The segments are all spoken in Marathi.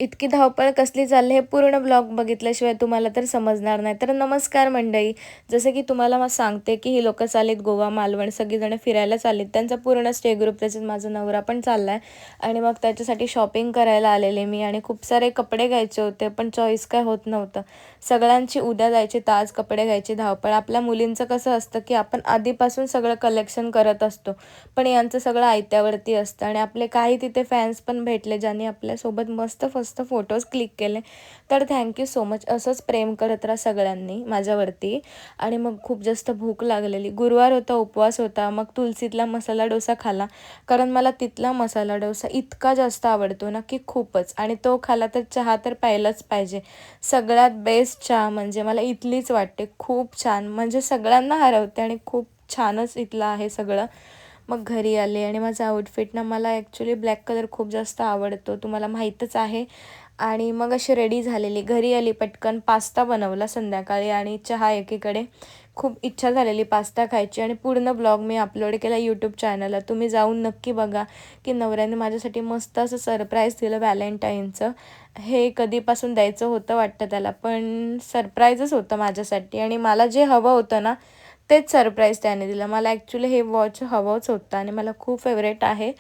इतकी धावपळ कसली चालली हे पूर्ण ब्लॉग बघितल्याशिवाय तुम्हाला तर समजणार नाही. तर नमस्कार मंडळी. जसं की तुम्हाला मग सांगते, की ही लोकं चाललीत गोवा, मालवण सगळीजण फिरायला चाललीत. त्यांचा पूर्ण स्टे ग्रुप त्याच्यात माझा नवरा पण चालला आहे आणि मग त्याच्यासाठी शॉपिंग करायला आलेले मी आणि खूप सारे कपडे घ्यायचे होते, पण चॉईस काय होत नव्हतं. सगळ्यांची उद्या जायची तर आज कपडे घ्यायची धावपळ. आपल्या मुलींचं कसं असतं, की आपण आधीपासून सगळं कलेक्शन करत असतो. पण यांचं सगळं आयत्यावरती असतं आणि आपले काही तिथे फॅन्स पण भेटले, ज्यांनी आपल्यासोबत मस्त फोटोज क्लिक केले. तर थँक यू सो मच. असंच प्रेम करत राहा सगळ्यांनी माझ्यावरती. आणि मग खूप जास्त भूक लागलेली. गुरुवार होता, उपवास होता. मग तुलसीतला मसाला डोसा खाल्ला. कारण मला तिथला मसाला डोसा इतका जास्त आवडतो ना, की खूपच. आणि तो खाल्ला तर चहा तर प्यायलाच पाहिजे. सगळ्यात बेस्ट चहा म्हणजे मला इथलीच वाटते. खूप छान म्हणजे सगळ्यांना हरवते आणि खूप छानच इथलं आहे सगळं. मग घरी आले आणि माझा आउटफिट ना मला ॲक्च्युली ब्लॅक कलर खूप जास्त आवडतो, तुम्हाला माहीतच आहे. आणि मग अशी रेडी झालेली घरी आली, पटकन पास्ता बनवला संध्याकाळी आणि चहा एकीकडे. खूप इच्छा झालेली पास्ता खायची आणि पूर्ण ब्लॉग मी अपलोड केला यूट्यूब चॅनलला. तुम्ही जाऊन नक्की बघा, की नवऱ्याने माझ्यासाठी मस्त असं सरप्राईज दिलं व्हॅलेंटाईनचं. हे कधीपासून द्यायचं होतं वाटतं त्याला, पण सरप्राईजच होतं माझ्यासाठी आणि मला जे हवं होतं ना, तेच सरप्राईज त्याने दिलं. मला ॲक्च्युली हे वॉच हवंच होतं आणि मला खूप फेवरेट आहे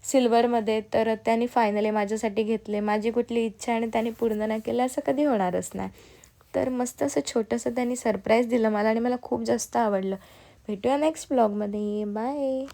सिल्वरमध्ये. तर त्याने फायनली माझ्यासाठी घेतले. माझी कुठली इच्छा आणि त्याने पूर्ण नाही केलं असं कधी होणारच नाही. तर मस्त असं छोटंसं त्यांनी सरप्राईज दिलं मला आणि मला खूप जास्त आवडलं. भेटूया नेक्स्ट ब्लॉगमध्ये. बाय.